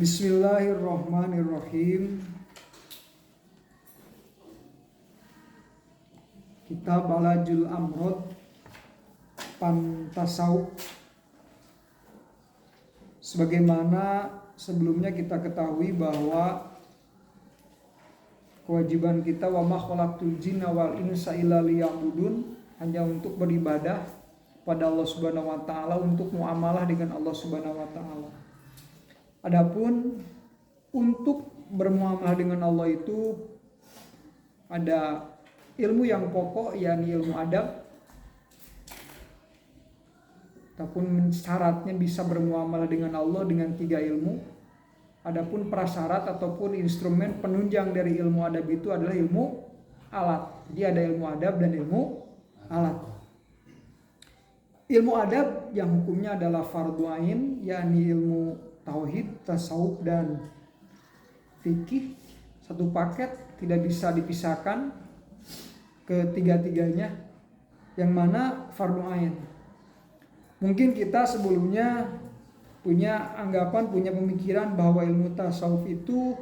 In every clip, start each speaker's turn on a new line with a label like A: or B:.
A: Bismillahirrahmanirrahim. Kitab Alajul Amrod Pantasawuf. Sebagaimana sebelumnya kita ketahui bahwa kewajiban kita wa ma khalaqtul jinna wal insa illa liya'budun, hanya untuk beribadah pada Allah Subhanahu wa taala, untuk muamalah dengan Allah Subhanahu wa taala. Adapun untuk bermuamalah dengan Allah itu ada ilmu yang pokok, yakni ilmu adab. Adapun syaratnya bisa bermuamalah dengan Allah dengan 3 ilmu. Adapun prasyarat ataupun instrumen penunjang dari ilmu adab itu adalah ilmu alat. Jadi ada ilmu adab dan ilmu alat. Ilmu adab yang hukumnya adalah fardhu ain, yakni ilmu tauhid, tasawuf dan fikih, satu paket, tidak bisa dipisahkan ketiga-tiganya, yang mana fardhu ain. Mungkin kita sebelumnya punya anggapan, punya pemikiran bahwa ilmu tasawuf itu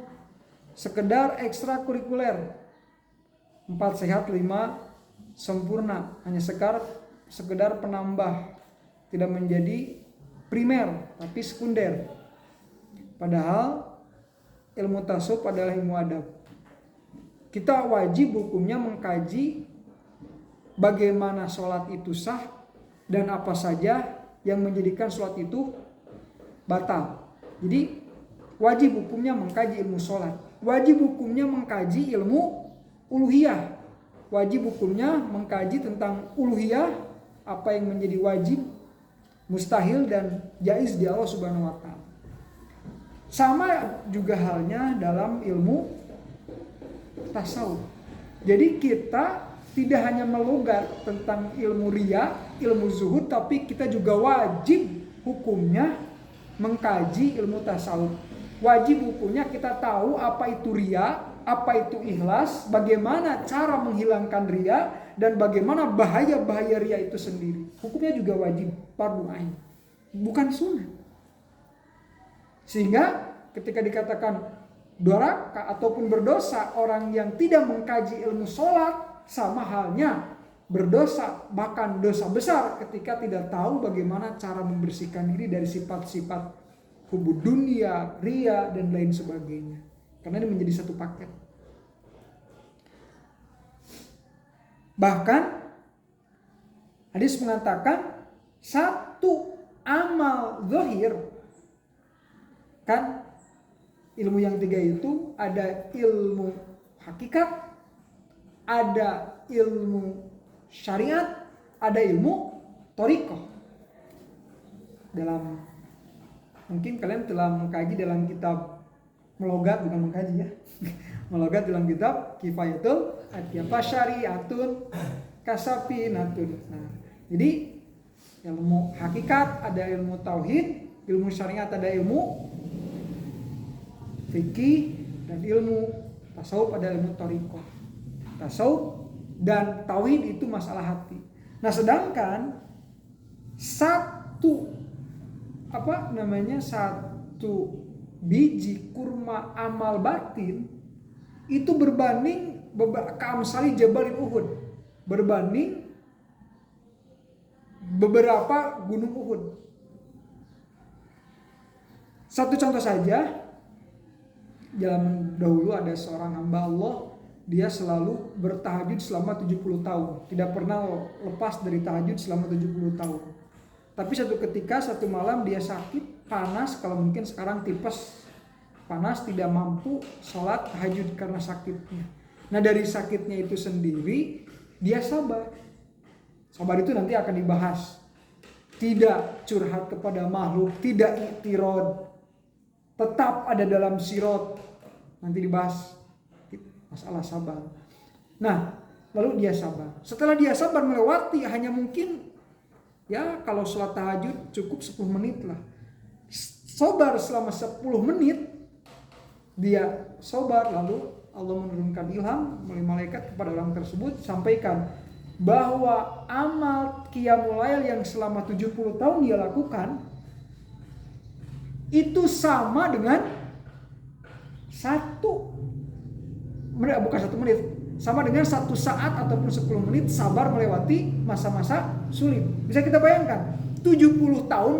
A: sekedar ekstrakurikuler, 4 sehat 5 sempurna, hanya sekedar penambah, tidak menjadi primer tapi sekunder. Padahal ilmu tasawuf adalah ilmu adab. Kita wajib hukumnya mengkaji bagaimana sholat itu sah dan apa saja yang menjadikan sholat itu batal. Jadi wajib hukumnya mengkaji ilmu sholat, wajib hukumnya mengkaji ilmu uluhiyah, wajib hukumnya mengkaji tentang uluhiyah, apa yang menjadi wajib, mustahil dan jaiz di Allah Subhanahu wa taala. Sama juga halnya dalam ilmu tasawuf. Jadi kita tidak hanya melogat tentang ilmu riya, ilmu zuhud, tapi kita juga wajib hukumnya mengkaji ilmu tasawuf. Wajib hukumnya kita tahu apa itu riya, apa itu ikhlas, bagaimana cara menghilangkan riya, dan bagaimana bahaya-bahaya riya itu sendiri. Hukumnya juga wajib, fardhu ain, bukan sunnah. Sehingga ketika dikatakan doraka ataupun berdosa orang yang tidak mengkaji ilmu sholat, sama halnya berdosa, bahkan dosa besar ketika tidak tahu bagaimana cara membersihkan diri dari sifat-sifat hubud dunia, riya, dan lain sebagainya. Karena ini menjadi satu paket. Bahkan hadis mengatakan satu amal zahir, kan ilmu yang 3 itu ada ilmu hakikat, ada ilmu syariat, ada ilmu thariqah. Dalam mungkin kalian telah mengkaji dalam kitab melogat, bukan mengkaji ya. Melogat dalam kitab Kifayatul Atiyah, syariatun kasapinatun. Nah, jadi ilmu hakikat ada ilmu tauhid, ilmu syariat ada ilmu fikih, dan ilmu tasawuf ada ilmu thariqah. Tasawuf dan tauhid itu masalah hati. Nah, sedangkan satu biji kurma amal batin itu berbanding ka'amsali Jabalil Uhud, berbanding beberapa gunung Uhud. Satu contoh saja, zaman dahulu ada seorang hamba Allah, dia selalu bertahajud selama 70 tahun, tidak pernah lepas dari tahajud selama 70 tahun. Tapi satu ketika, satu malam dia sakit, panas, kalau mungkin sekarang tipes, panas, tidak mampu sholat tahajud karena sakitnya. Nah, dari sakitnya itu sendiri dia sabar. Sabar itu nanti akan dibahas. Tidak curhat kepada makhluk, tidak i'tirad, tetap ada dalam sirot, nanti dibahas masalah sabar. Nah, lalu dia sabar. Setelah dia sabar melewati, hanya mungkin ya kalau sholat tahajud cukup 10 menit lah. Sabar selama 10 menit, dia sabar, lalu Allah menurunkan ilham melalui malaikat kepada orang tersebut, sampaikan bahwa amal qiyamul lail yang selama 70 tahun dia lakukan itu sama dengan bukan 1 menit, sama dengan 1 saat ataupun 10 menit sabar melewati masa-masa sulit. Bisa kita bayangkan 70 tahun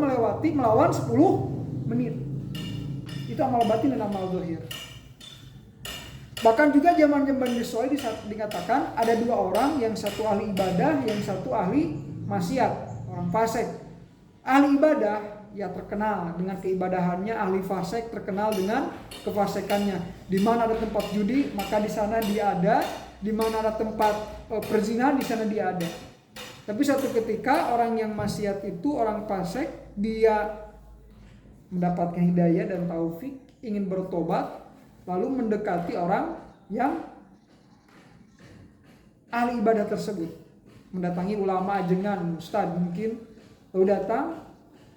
A: melawan 10 menit. Itu amal batin dan amal zahir. Bahkan juga zaman-zaman Yusuf dikatakan ada 2 orang, yang satu ahli ibadah, yang satu ahli maksiat, orang fasik. Ahli ibadah ya terkenal dengan keibadahannya, ahli fasik terkenal dengan kefasikannya. Di mana ada tempat judi, maka di sana dia ada. Di mana ada tempat perzinahan, di sana dia ada. Tapi suatu ketika orang yang maksiat itu, orang fasik, dia mendapatkan hidayah dan taufik, ingin bertobat, lalu mendekati orang yang ahli ibadah tersebut, mendatangi ulama, ajengan, ustadz mungkin, lalu datang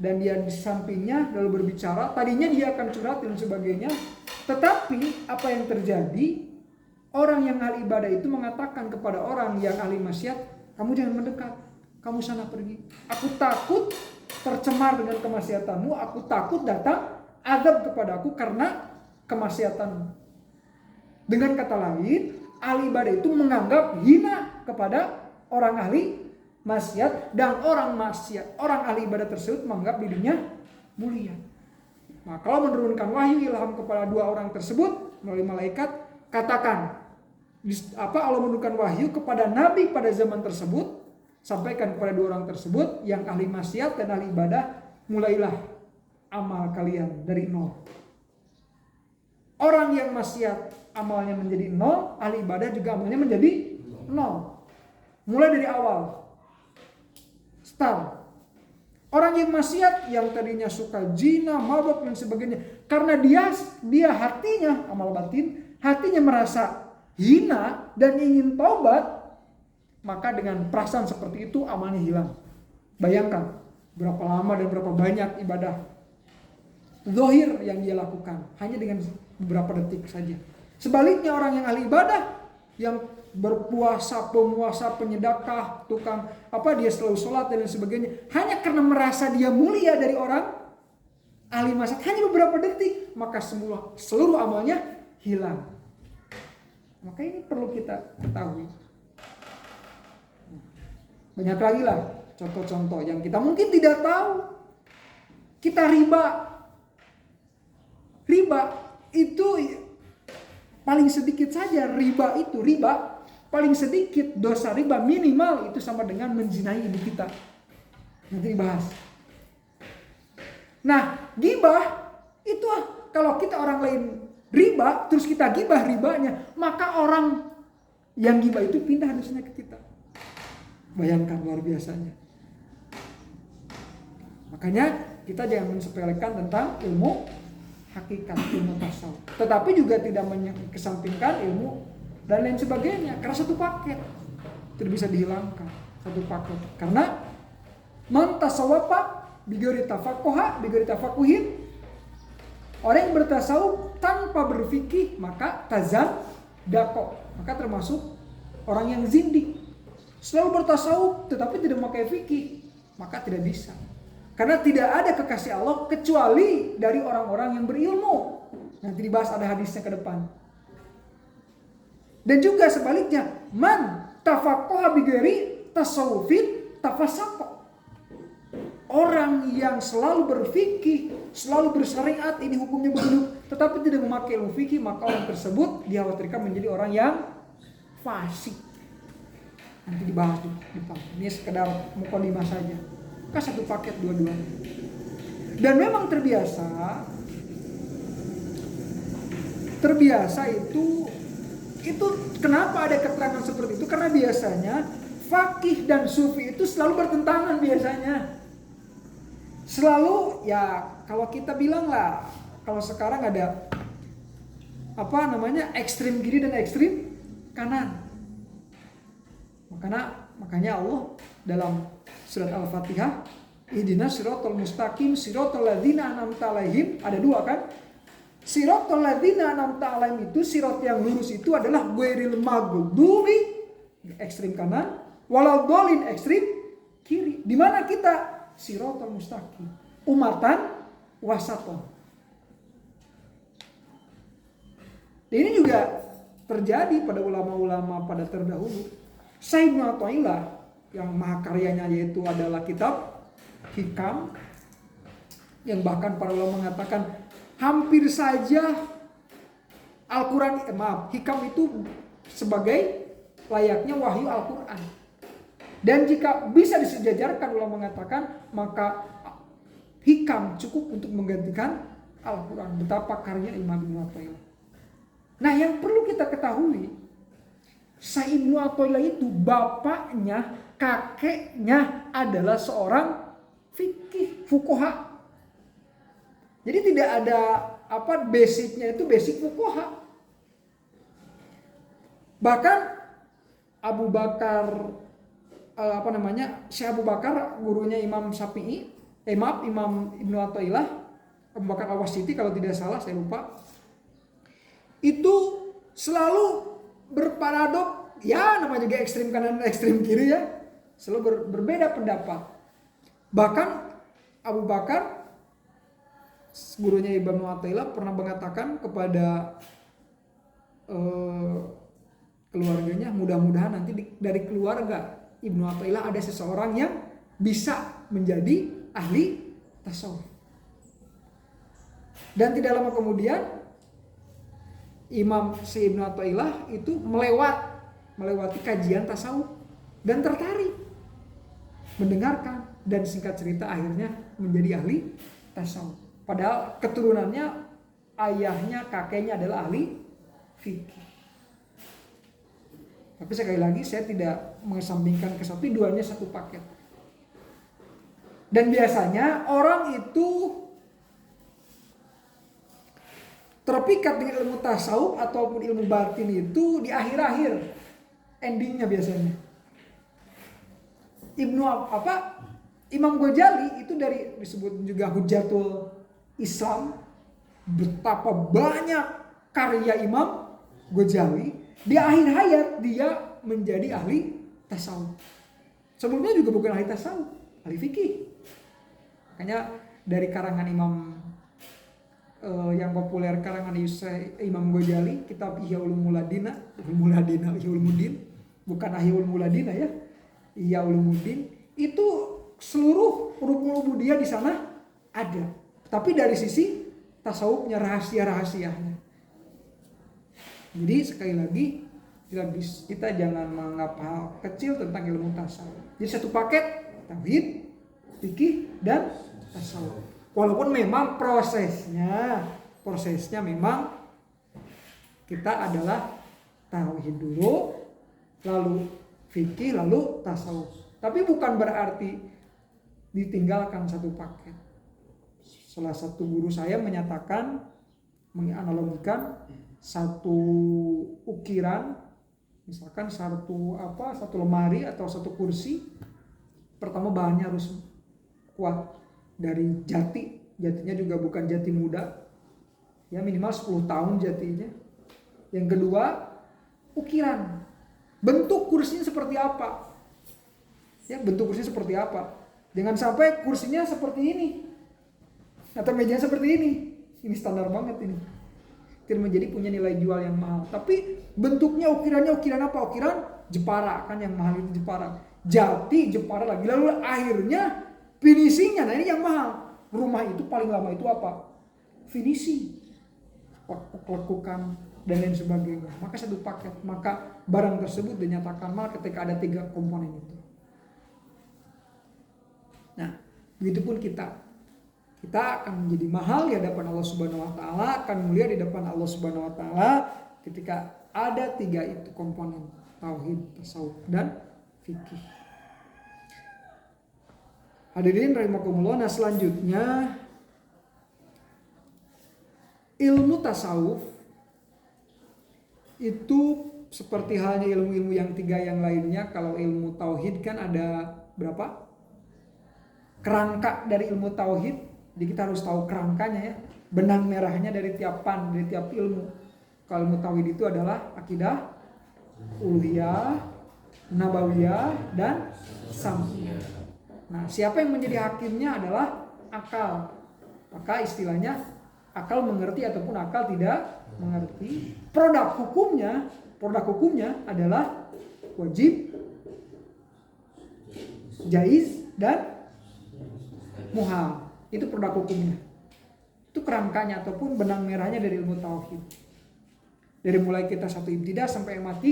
A: dan dia di sampingnya lalu berbicara. Tadinya dia akan curhat dan sebagainya, tetapi apa yang terjadi, orang yang ahli ibadah itu mengatakan kepada orang yang ahli maksiat, kamu jangan mendekat, kamu sana pergi, aku takut tercemar dengan kemaksiatanmu, aku takut datang azab kepadaku karena kemaksiatan. Dengan kata lain, ahli ibadah itu menganggap hina kepada orang ahli maksiat, dan orang ahli ibadah tersebut menganggap dirinya mulia. Nah, kalau menurunkan wahyu ilham kepada 2 orang tersebut melalui malaikat, katakan Allah menurunkan wahyu kepada nabi pada zaman tersebut, sampaikan kepada 2 orang tersebut yang ahli maksiat dan ahli ibadah, mulailah amal kalian dari 0. Orang yang maksiat amalnya menjadi 0, ahli ibadah juga amalnya menjadi 0. Mulai dari awal. Start. Orang yang maksiat, yang tadinya suka zina, mabuk dan sebagainya, karena dia hatinya, amal batin, hatinya merasa hina dan ingin taubat, maka dengan perasaan seperti itu amalnya hilang. Bayangkan berapa lama dan berapa banyak ibadah zahir yang dia lakukan hanya dengan beberapa detik saja. Sebaliknya orang yang ahli ibadah, yang berpuasa, pemuasa, penyedekah, tukang dia selalu sholat dan sebagainya, hanya karena merasa dia mulia dari orang ahli maksiat, hanya beberapa detik, maka seluruh amalnya hilang. Maka ini perlu kita ketahui. Banyak lagi lah contoh-contoh yang kita mungkin tidak tahu. Kita riba itu paling sedikit saja. Riba paling sedikit, dosa riba minimal itu sama dengan menzinai ibu kita. Nanti dibahas. Nah, gibah itu kalau kita orang lain riba, terus kita gibah ribanya, maka orang yang gibah itu pindah dosanya ke kita. Bayangkan luar biasanya. Makanya kita jangan mensepelekan tentang ilmu hakikat, ilmu tasawuf. Tetapi juga tidak mengesampingkan ilmu dan lain sebagainya. Karena satu paket tidak bisa dihilangkan, satu paket. Karena man tasawwafa bighairi tafaqquha bighairi tafaqquhin, orang yang bertasawuf tanpa berfikih maka tazandaqo, maka termasuk orang yang zindik. Selalu bertasawuf tetapi tidak memakai fikih, maka tidak bisa. Karena tidak ada kekasih Allah kecuali dari orang-orang yang berilmu. Nanti dibahas, ada hadisnya ke depan. Dan juga sebaliknya, man tafaqqaha bighairi tasawufin tafassaqa. Orang yang selalu berfikih, selalu bersyariat, ini hukumnya begini, tetapi tidak memakai ilmu fikih, maka orang tersebut dikhawatirkan menjadi orang yang fasik. Nanti dibahas di depan. Ini sekedar mukadimah saja. Maka satu paket dua-duanya. Dan memang terbiasa itu kenapa ada keterangan seperti itu? Karena biasanya fakih dan sufi itu selalu bertentangan biasanya. Selalu ya, kalau kita bilang lah, kalau sekarang ada ekstrim kiri dan ekstrim kanan. Makanya Allah dalam surat Al-Fatihah, ihdinas siratal mustaqim siratal ladzina an'amta 'alaihim, ada 2 kan? Siratal ladzina an'amta 'alaihim itu sirat yang lurus itu adalah ghairil maghdubi ekstrim kanan, waladhdallin ekstrim kiri. Di mana kita? Siratal mustaqim, umatan wasaton. Dan ini juga terjadi pada ulama-ulama pada terdahulu. Syekh Ibnu Athaillah yang mahakaryanya yaitu adalah kitab Hikam, yang bahkan para ulama mengatakan hampir saja Al-Quran, Hikam itu sebagai layaknya wahyu Al-Quran. Dan jika bisa disejajarkan, ulama mengatakan maka Hikam cukup untuk menggantikan Al-Quran. Betapa karya Imam Ibnu Athaillah. Nah, yang perlu kita ketahui, Syekh Ibnu Athaillah itu bapaknya, kakeknya adalah seorang fikih, fuqaha. Jadi tidak ada basicnya itu basic fuqaha. Bahkan Abu Bakar Syekh Abu Bakar, gurunya Imam Syafi'i, Imam Ibnu Athaillah, Abu Bakar Al-Wasiti kalau tidak salah, saya lupa. Itu selalu berparadok, ya namanya juga ekstrem kanan ekstrem kiri ya, selalu berbeda pendapat. Bahkan Abu Bakar, gurunya Ibnu Athaillah, pernah mengatakan kepada keluarganya, mudah-mudahan nanti dari keluarga Ibnu Athaillah ada seseorang yang bisa menjadi ahli tasawuf. Dan tidak lama kemudian Imam Syekh Ibnu Athaillah itu melewati kajian tasawuf dan tertarik mendengarkan, dan singkat cerita akhirnya menjadi ahli tasawuf. Padahal keturunannya, ayahnya, kakeknya adalah ahli fikih. Tapi sekali lagi saya tidak mengesampingkan ke satu, duanya satu paket. Dan biasanya orang itu terpikat dengan ilmu tasawuf ataupun ilmu batin itu di akhir-akhir endingnya biasanya. Imam Ghazali itu dari disebut juga Hujatul Islam. Betapa banyak karya Imam Ghazali, di akhir hayat dia menjadi ahli tasawuf. Sebelumnya juga bukan ahli tasawuf, ahli fikih. Makanya dari karangan yang populer, karangan Imam Ghazali, kitab Ihya Ulumuddin, bukan Ihya Ulumuddin ya, Ihya Ulumuddin, itu seluruh rukun ubudiyah di sana ada. Tapi dari sisi tasawufnya, rahasia-rahasianya. Jadi sekali lagi kita jangan menganggap hal kecil tentang ilmu tasawuf. Jadi satu paket tauhid, fikih dan tasawuf. Walaupun memang prosesnya memang kita adalah tauhid dulu, lalu fikih, lalu tasawuf. Tapi bukan berarti ditinggalkan satu paket. Salah satu guru saya menyatakan, menganalogikan satu ukiran, misalkan satu lemari atau satu kursi, pertama bahannya harus kuat. Dari jatinya juga bukan jati muda, ya minimal 10 tahun jatinya. Yang kedua, ukiran, bentuk kursinya seperti apa, ya bentuk kursinya seperti apa. Jangan sampai kursinya seperti ini atau mejanya seperti ini standar banget ini, tidak menjadi punya nilai jual yang mahal. Tapi bentuknya, ukiran apa? Ukiran Jepara, kan yang mahal itu Jepara, jati Jepara lagi, lalu akhirnya finishingnya, nah ini yang mahal. Rumah itu paling lama itu apa? Finishing, lekukan dan lain sebagainya. Maka satu paket, maka barang tersebut dinyatakan mahal ketika ada 3 komponen itu. Nah, begitupun kita akan menjadi mahal di hadapan Allah Subhanahu wa taala, akan mulia di hadapan Allah Subhanahu wa taala ketika ada 3 itu komponen, tauhid, tasawuf dan fikih. Hadirin rahimakumullah. Nah, selanjutnya ilmu tasawuf itu seperti halnya ilmu-ilmu yang 3 yang lainnya. Kalau ilmu tauhid kan ada berapa? Kerangka dari ilmu tauhid. Jadi kita harus tahu kerangkanya ya, benang merahnya dari tiap ilmu. Kalau ilmu tauhid itu adalah akidah, uluhiyah, nabawiyah dan sam'iyah. Nah, siapa yang menjadi hakimnya adalah akal. Maka istilahnya akal mengerti ataupun akal tidak mengerti. Produk hukumnya adalah wajib, jaiz, dan muhal. Itu produk hukumnya. Itu kerangkanya ataupun benang merahnya dari ilmu tauhid. Dari mulai kita satu ibtidah sampai MA3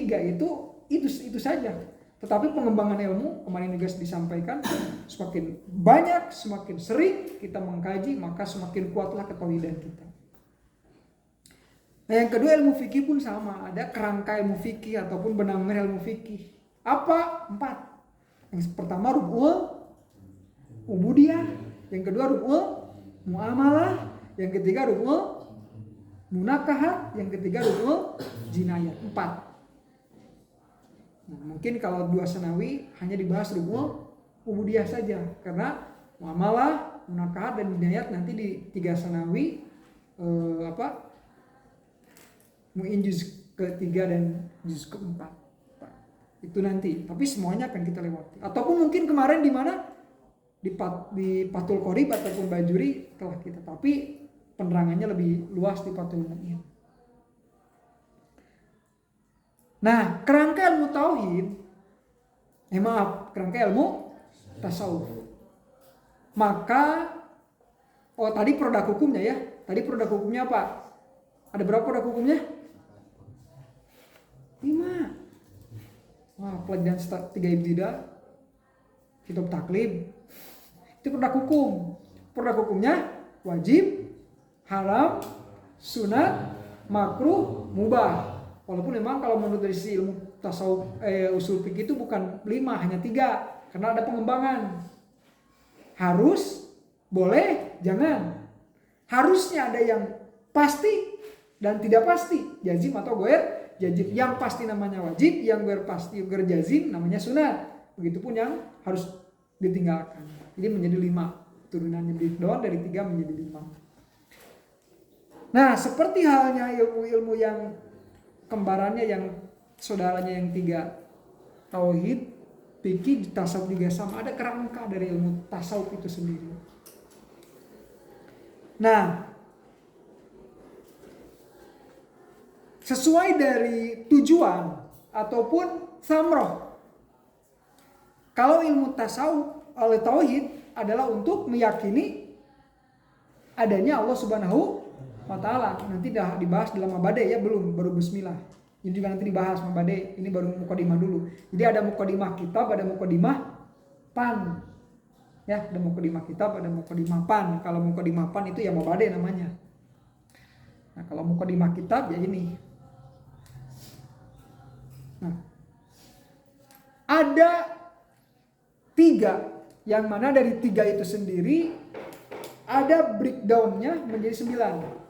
A: itu saja. Tetapi pengembangan ilmu kemarin juga disampaikan, semakin banyak, semakin sering kita mengkaji, maka semakin kuatlah ketauhidan kita. Nah, yang kedua, ilmu fikih pun sama, ada kerangka ilmu fikih ataupun benang merah ilmu fikih. Apa? 4. Yang pertama rukul ubudiyah, yang kedua rukul muamalah, yang ketiga rukul munakahat, yang ketiga rukul jinayat. 4. Nah, mungkin kalau 2 sanawi hanya dibahas rukul ubudiyah saja, karena muamalah, munakahat, dan jinayat nanti di 3 sanawi muin juz ke-3 dan juz ke-4. Itu nanti, tapi semuanya akan kita lewati. Ataupun mungkin kemarin di mana di Fathul Qorib ataupun Bajuri telah kita, tapi penerangannya lebih luas di Fathul Mu'in. Nah, kerangka ilmu tauhid, kerangka ilmu tasawuf. Maka tadi produk hukumnya ya. Tadi produk hukumnya apa? Ada berapa produk hukumnya? 5. Wah, pelajaran 3 ibtidah, kitab taklid. Itu produk hukum. Produk hukumnya wajib, haram, sunat, makruh, mubah. Walaupun memang kalau menurut dari sisi ilmu tasawuf usul fikih itu bukan 5, hanya 3, karena ada pengembangan. Harus, boleh, jangan. Harusnya ada yang pasti dan tidak pasti, jazim atau goer jazim. Yang pasti namanya wajib, yang goer pasti goer jazim namanya sunat. Begitupun yang harus ditinggalkan. Jadi menjadi 5 turunannya, doang dari 3 menjadi 5. Nah, seperti halnya ilmu-ilmu yang kembarannya, yang saudaranya yang 3, tauhid, fikih, tasawuf juga sama, ada kerangka dari ilmu tasawuf itu sendiri. Nah, sesuai dari tujuan ataupun samroh, kalau ilmu tasawuf oleh tauhid adalah untuk meyakini adanya Allah Subhanahu wa ta'ala. Nanti dah dibahas dalam mabade ya, baru bismillah. Ini juga nanti dibahas mabade, ini baru mukadimah dulu. Jadi ada mukadimah kitab, ada mukadimah pan. Ya, ada mukadimah kitab, ada mukadimah pan. Kalau mukadimah pan itu ya mabade namanya. Nah, kalau mukadimah kitab ya ini. Nah, ada 3, yang mana dari 3 itu sendiri ada breakdownnya menjadi 9.